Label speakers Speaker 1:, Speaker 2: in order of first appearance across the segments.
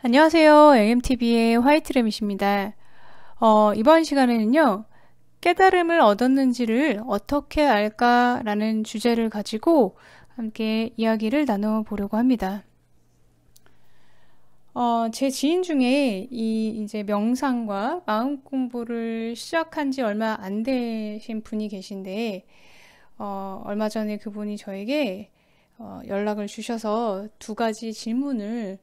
Speaker 1: 안녕하세요. AMTV의 화이트램이십니다. 이번 시간에는요, 깨달음을 얻었는지를 어떻게 알까라는 주제를 가지고 함께 이야기를 나눠보려고 합니다. 제 지인 중에 이제 명상과 마음 공부를 시작한 지 얼마 안 되신 분이 계신데, 얼마 전에 그분이 저에게 연락을 주셔서 두 가지 질문을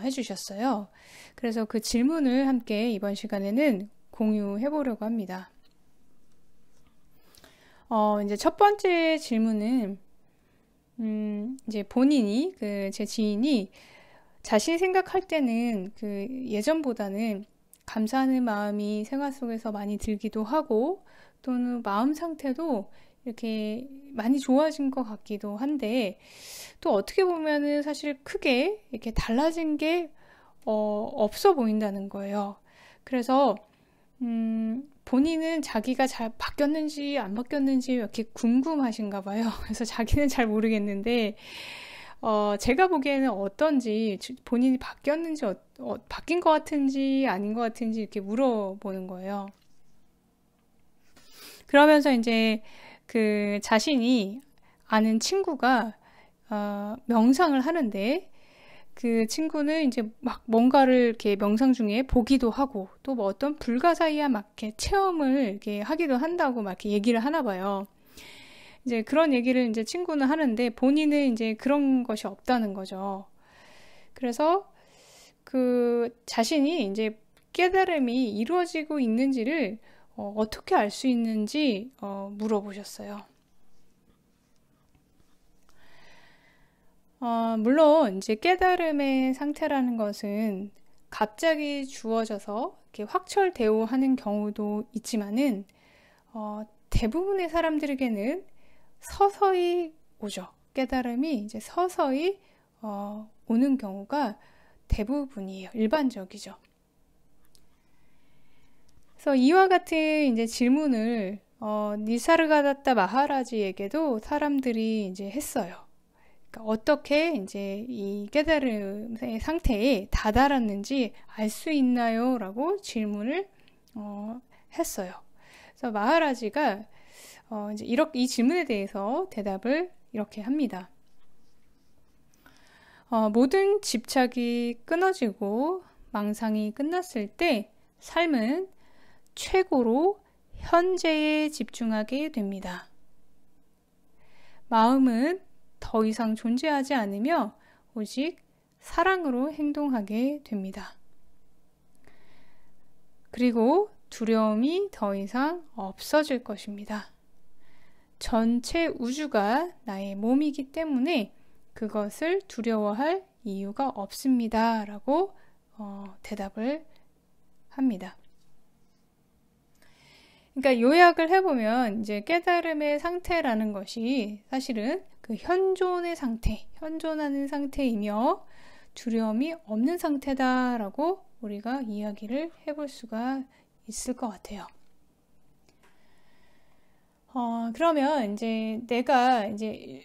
Speaker 1: 해주셨어요. 그래서 그 질문을 함께 이번 시간에는 공유해 보려고 합니다. 이제 첫 번째 질문은, 이제 본인이, 제 지인이 자신이 생각할 때는 예전보다는 감사하는 마음이 생활 속에서 많이 들기도 하고, 또는 마음 상태도 이렇게 많이 좋아진 것 같기도 한데, 또 어떻게 보면은 사실 크게 이렇게 달라진 게 없어 보인다는 거예요. 그래서 본인은 자기가 잘 바뀌었는지 안 바뀌었는지 이렇게 궁금하신가 봐요. 그래서 자기는 잘 모르겠는데 제가 보기에는 어떤지, 본인이 바뀌었는지 바뀐 것 같은지 아닌 것 같은지 이렇게 물어보는 거예요. 그러면서 이제 그 자신이 아는 친구가 명상을 하는데, 그 친구는 이제 막 뭔가를 이렇게 명상 중에 보기도 하고, 또 뭐 어떤 불가사의한 막 이렇게 체험을 이렇게 하기도 한다고 막 이렇게 얘기를 하나 봐요. 이제 그런 얘기를 이제 친구는 하는데, 본인은 이제 그런 것이 없다는 거죠. 그래서 그 자신이 이제 깨달음이 이루어지고 있는지를 어떻게 알 수 있는지 물어보셨어요. 물론 이제 깨달음의 상태라는 것은 갑자기 주어져서 이렇게 확철대오 하는 경우도 있지만은 대부분의 사람들에게는 서서히 오죠. 깨달음이 이제 서서히 오는 경우가 대부분이에요. 일반적이죠. 그래서 이와 같은 이제 질문을 니사르가다타 마하라지에게도 사람들이 이제 했어요. 그러니까 어떻게 이제 이 깨달음의 상태에 다다랐는지 알 수 있나요? 라고 질문을 했어요. 그래서 마하라지가 이제 이 질문에 대해서 대답을 이렇게 합니다. 모든 집착이 끊어지고 망상이 끝났을 때 삶은 최고로 현재에 집중하게 됩니다. 마음은 더 이상 존재하지 않으며 오직 사랑으로 행동하게 됩니다. 그리고 두려움이 더 이상 없어질 것입니다. 전체 우주가 나의 몸이기 때문에 그것을 두려워할 이유가 없습니다. 라고 대답을 합니다. 그러니까 요약을 해보면 이제 깨달음의 상태라는 것이 사실은 그 현존의 상태, 현존하는 상태이며 두려움이 없는 상태다라고 우리가 이야기를 해볼 수가 있을 것 같아요. 그러면 이제 내가 이제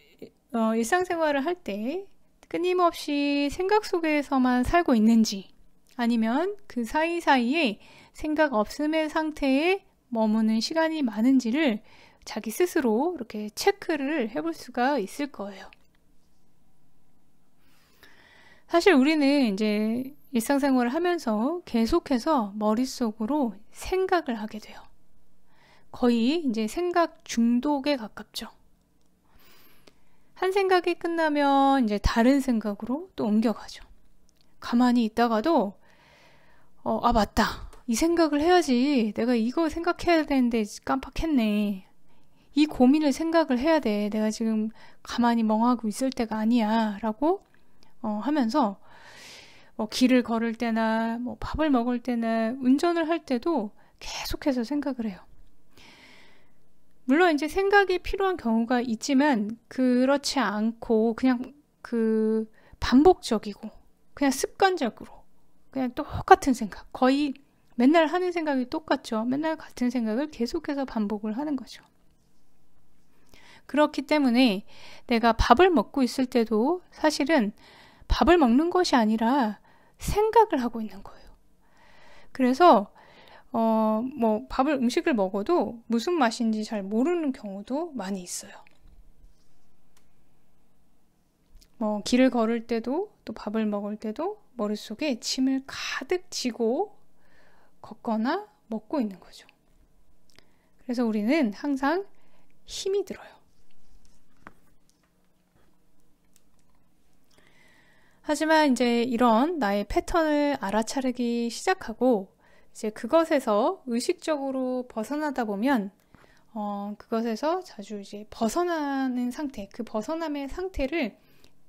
Speaker 1: 일상생활을 할 때 끊임없이 생각 속에서만 살고 있는지, 아니면 그 사이사이에 생각 없음의 상태에 머무는 시간이 많은지를 자기 스스로 이렇게 체크를 해볼 수가 있을 거예요. 사실 우리는 이제 일상생활을 하면서 계속해서 머릿속으로 생각을 하게 돼요. 거의 이제 생각 중독에 가깝죠. 한 생각이 끝나면 이제 다른 생각으로 또 옮겨가죠. 가만히 있다가도 맞다. 이 생각을 해야지. 내가 이거 생각해야 되는데 깜빡했네. 이 고민을 생각을 해야 돼. 내가 지금 가만히 멍하고 있을 때가 아니야. 라고 하면서 길을 걸을 때나 밥을 먹을 때나 운전을 할 때도 계속해서 생각을 해요. 물론 이제 생각이 필요한 경우가 있지만 그렇지 않고 그냥 반복적이고 그냥 습관적으로 그냥 똑같은 생각, 거의 맨날 하는 생각이 똑같죠. 맨날 같은 생각을 계속해서 반복을 하는 거죠. 그렇기 때문에 내가 밥을 먹고 있을 때도 사실은 밥을 먹는 것이 아니라 생각을 하고 있는 거예요. 그래서 뭐 음식을 먹어도 무슨 맛인지 잘 모르는 경우도 많이 있어요. 뭐 길을 걸을 때도 또 밥을 먹을 때도 머릿속에 침을 가득 쥐고 걷거나 먹고 있는 거죠. 그래서 우리는 항상 힘이 들어요. 하지만 이제 이런 나의 패턴을 알아차리기 시작하고 이제 그것에서 의식적으로 벗어나다 보면 그것에서 자주 이제 벗어나는 상태, 그 벗어남의 상태를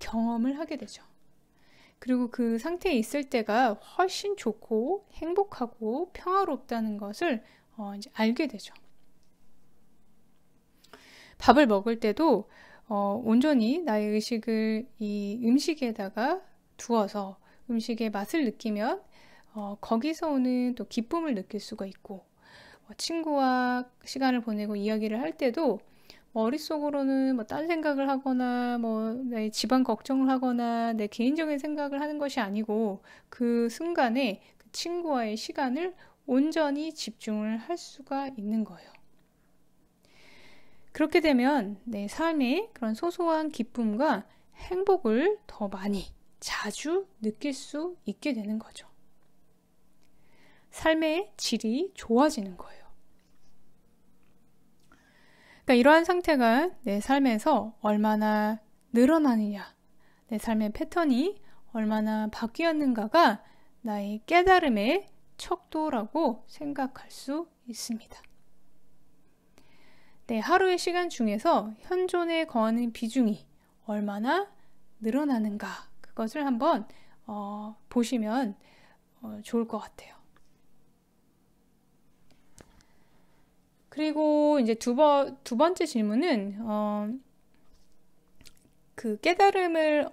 Speaker 1: 경험을 하게 되죠. 그리고 그 상태에 있을 때가 훨씬 좋고 행복하고 평화롭다는 것을 이제 알게 되죠. 밥을 먹을 때도 온전히 나의 의식을 이 음식에다가 두어서 음식의 맛을 느끼면 거기서 오는 또 기쁨을 느낄 수가 있고 친구와 시간을 보내고 이야기를 할 때도 머릿속으로는 뭐 딴 생각을 하거나 뭐 내 집안 걱정을 하거나 내 개인적인 생각을 하는 것이 아니고 그 순간에 그 친구와의 시간을 온전히 집중을 할 수가 있는 거예요. 그렇게 되면 내 삶에 그런 소소한 기쁨과 행복을 더 많이 자주 느낄 수 있게 되는 거죠. 삶의 질이 좋아지는 거예요. 그러니까 이러한 상태가 내 삶에서 얼마나 늘어나느냐, 내 삶의 패턴이 얼마나 바뀌었는가가 나의 깨달음의 척도라고 생각할 수 있습니다. 내 하루의 시간 중에서 현존에 거하는 비중이 얼마나 늘어나는가, 그것을 한번 보시면 좋을 것 같아요. 그리고 이제 두 번째 질문은 그 깨달음을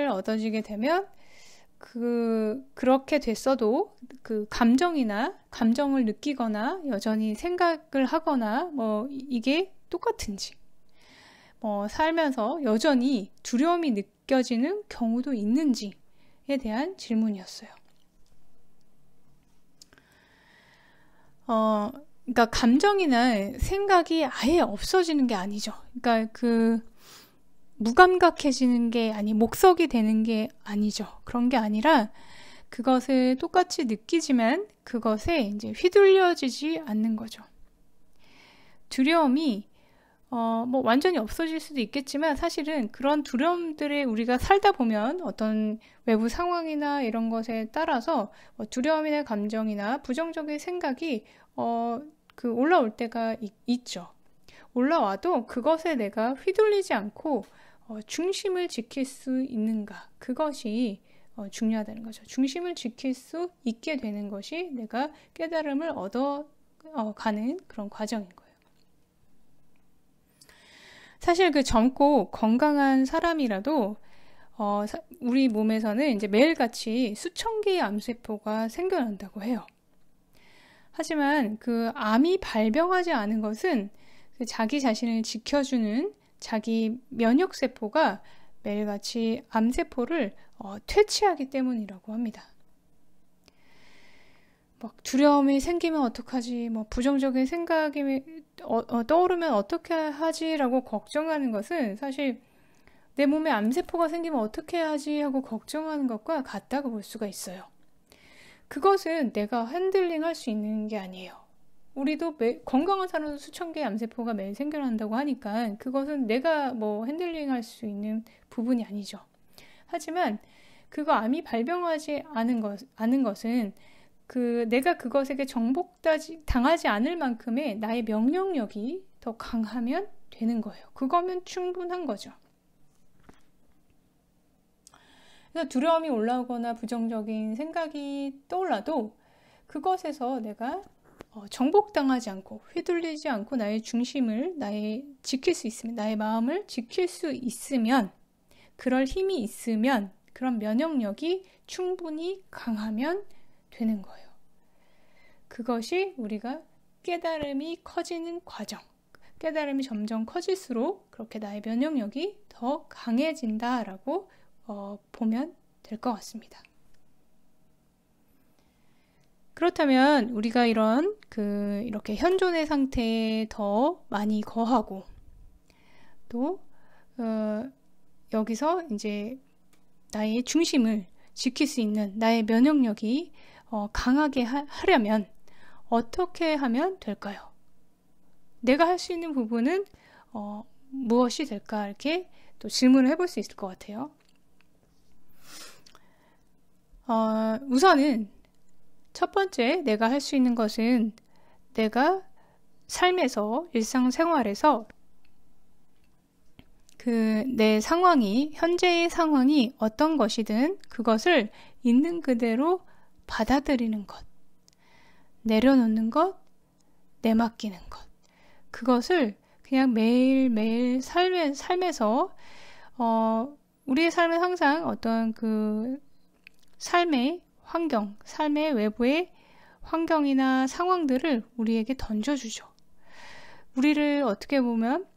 Speaker 1: 얻어지게 되면 그렇게 됐어도 그 감정을 느끼거나 여전히 생각을 하거나 뭐 이게 똑같은지, 뭐 살면서 여전히 두려움이 느껴지는 경우도 있는지에 대한 질문이었어요. 그러니까 감정이나 생각이 아예 없어지는 게 아니죠. 그러니까 그 무감각해지는 게 목석이 되는 게 아니죠. 그런 게 아니라 그것을 똑같이 느끼지만 그것에 이제 휘둘려지지 않는 거죠. 두려움이 뭐 완전히 없어질 수도 있겠지만 사실은 그런 두려움들에 우리가 살다 보면 어떤 외부 상황이나 이런 것에 따라서 두려움이나 감정이나 부정적인 생각이 그 올라올 때가 있죠. 올라와도 그것에 내가 휘둘리지 않고 중심을 지킬 수 있는가, 그것이 중요하다는 거죠. 중심을 지킬 수 있게 되는 것이 내가 깨달음을 얻어가는 그런 과정인 거예요. 사실 그 젊고 건강한 사람이라도 우리 몸에서는 이제 매일같이 수천 개의 암세포가 생겨난다고 해요. 하지만 그 암이 발병하지 않은 것은 그 자기 자신을 지켜주는 자기 면역세포가 매일같이 암세포를 퇴치하기 때문이라고 합니다. 막 두려움이 생기면 어떡하지, 뭐 부정적인 생각이 떠오르면 어떻게 하지라고 걱정하는 것은 사실 내 몸에 암세포가 생기면 어떻게 하지 하고 걱정하는 것과 같다고 볼 수가 있어요. 그것은 내가 핸들링할 수 있는 게 아니에요. 우리도 건강한 사람도 수천 개의 암세포가 매일 생겨난다고 하니까 그것은 내가 뭐 핸들링할 수 있는 부분이 아니죠. 하지만 그거 암이 발병하지 않은 것은 내가 그것에게 정복당하지 않을 만큼의 나의 명령력이 더 강하면 되는 거예요. 그거면 충분한 거죠. 그래서 두려움이 올라오거나 부정적인 생각이 떠올라도 그것에서 내가 정복당하지 않고 휘둘리지 않고 나의 중심을 지킬 수 있으면, 나의 마음을 지킬 수 있으면, 그럴 힘이 있으면, 그런 면역력이 충분히 강하면 되는 거예요. 그것이 우리가 깨달음이 커지는 과정, 깨달음이 점점 커질수록 그렇게 나의 면역력이 더 강해진다라고 보면 될 것 같습니다. 그렇다면 우리가 이렇게 현존의 상태에 더 많이 거하고 또 여기서 이제 나의 중심을 지킬 수 있는 나의 면역력이 강하게 하려면 어떻게 하면 될까요? 내가 할 수 있는 부분은 무엇이 될까? 이렇게 또 질문을 해볼 수 있을 것 같아요. 우선은 첫 번째 내가 할 수 있는 것은 내가 삶에서 일상생활에서 내 상황이 현재의 상황이 어떤 것이든 그것을 있는 그대로 받아들이는 것, 내려놓는 것, 내맡기는 것, 그것을 그냥 매일매일 삶에서 우리의 삶은 항상 어떤 삶의 환경, 삶의 외부의 환경이나 상황들을 우리에게 던져주죠. 우리를 어떻게 보면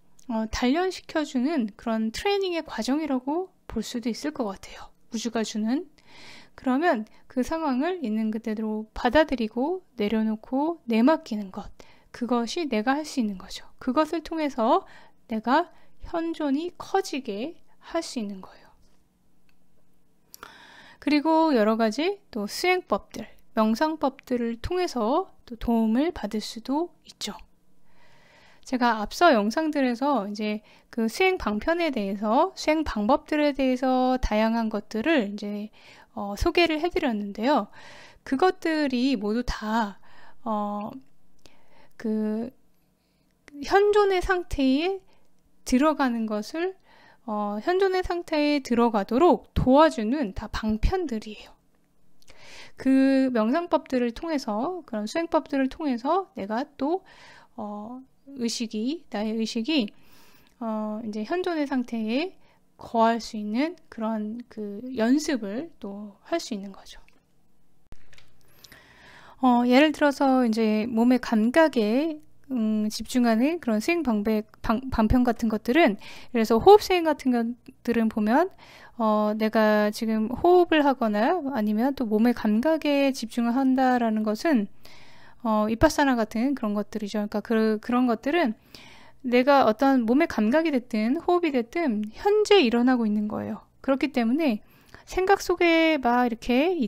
Speaker 1: 단련시켜주는 그런 트레이닝의 과정이라고 볼 수도 있을 것 같아요. 우주가 주는. 그러면 그 상황을 있는 그대로 받아들이고 내려놓고 내맡기는 것, 그것이 내가 할 수 있는 거죠. 그것을 통해서 내가 현존이 커지게 할 수 있는 거예요. 그리고 여러 가지 또 수행법들, 명상법들을 통해서 또 도움을 받을 수도 있죠. 제가 앞서 영상들에서 이제 그 수행 방편에 대해서, 수행 방법들에 대해서 다양한 것들을 이제 소개를 해드렸는데요. 그것들이 모두 다 현존의 상태에 들어가는 것을 현존의 상태에 들어가도록 도와주는 다 방편들이에요. 그 명상법들을 통해서, 그런 수행법들을 통해서 내가 또 나의 의식이 이제 현존의 상태에 거할 수 있는 그런 연습을 또 할 수 있는 거죠. 예를 들어서 이제 몸의 감각에 집중하는 그런 수행 방편 같은 것들은, 그래서 호흡 수행 같은 것들은 보면 내가 지금 호흡을 하거나 아니면 또 몸의 감각에 집중을 한다라는 것은 위파사나 같은 그런 것들이죠. 그러니까 그런 것들은 내가 어떤 몸의 감각이 됐든 호흡이 됐든 현재 일어나고 있는 거예요. 그렇기 때문에 생각 속에 막 이렇게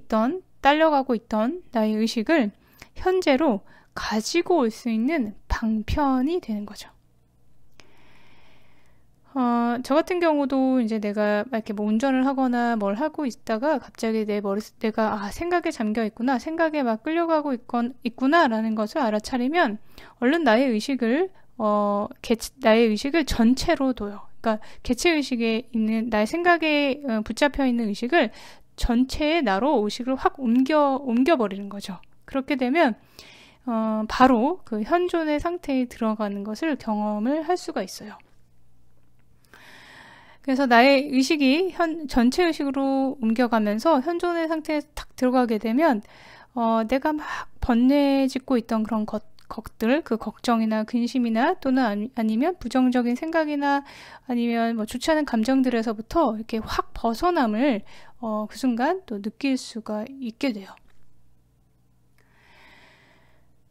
Speaker 1: 딸려가고 있던 나의 의식을 현재로 가지고 올 수 있는 방편이 되는 거죠. 저 같은 경우도 이제 내가 이렇게 뭐 운전을 하거나 뭘 하고 있다가 갑자기 내가 생각에 잠겨 있구나, 생각에 막 끌려가고 있구나라는 것을 알아차리면 얼른 나의 의식을 전체로 둬요. 그러니까 개체 의식에 있는 나의 생각에 붙잡혀 있는 의식을 전체의 나로 의식을 확 옮겨버리는 거죠. 그렇게 되면 바로 그 현존의 상태에 들어가는 것을 경험을 할 수가 있어요. 그래서 나의 의식이 전체 의식으로 옮겨가면서 현존의 상태에 탁 들어가게 되면 내가 막 번뇌짓고 있던 그런 것들, 그 걱정이나 근심이나 또는 아니면 부정적인 생각이나 아니면 뭐 좋지 않은 감정들에서부터 이렇게 확 벗어남을 그 순간 또 느낄 수가 있게 돼요.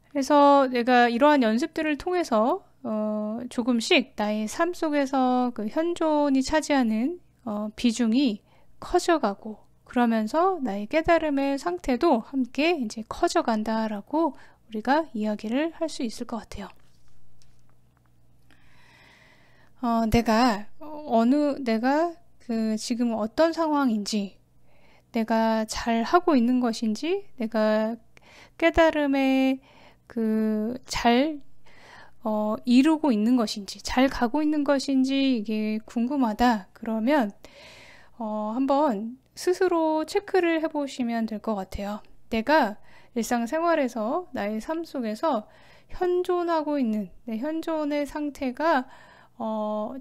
Speaker 1: 그래서 내가 이러한 연습들을 통해서 조금씩 나의 삶 속에서 그 현존이 차지하는 비중이 커져가고, 그러면서 나의 깨달음의 상태도 함께 이제 커져간다라고 우리가 이야기를 할 수 있을 것 같아요. 내가 지금 어떤 상황인지, 내가 잘 하고 있는 것인지, 내가 깨달음에 잘 이루고 있는 것인지, 잘 가고 있는 것인지 이게 궁금하다 그러면 한번 스스로 체크를 해보시면 될 것 같아요. 내가 일상생활에서 나의 삶 속에서 현존하고 있는 내 현존의 상태가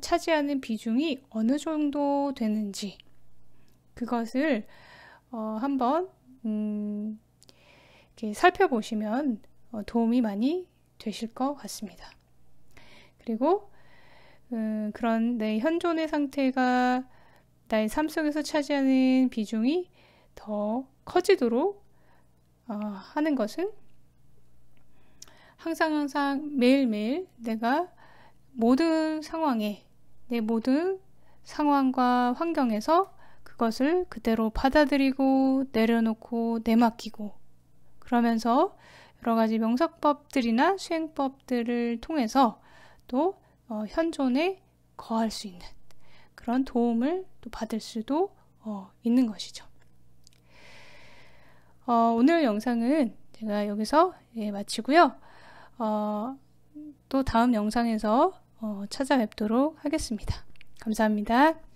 Speaker 1: 차지하는 비중이 어느 정도 되는지, 그것을 한번 이렇게 살펴보시면 도움이 많이 되실 것 같습니다. 그리고 그런 내 현존의 상태가 나의 삶 속에서 차지하는 비중이 더 커지도록 하는 것은 항상 매일매일 내가 모든 상황에, 내 모든 상황과 환경에서 그것을 그대로 받아들이고 내려놓고 내맡기고, 그러면서 여러 가지 명상법들이나 수행법들을 통해서 또 현존에 거할 수 있는 그런 도움을 또 받을 수도 있는 것이죠. 오늘 영상은 제가 여기서 마치고요. 또 다음 영상에서 찾아뵙도록 하겠습니다. 감사합니다.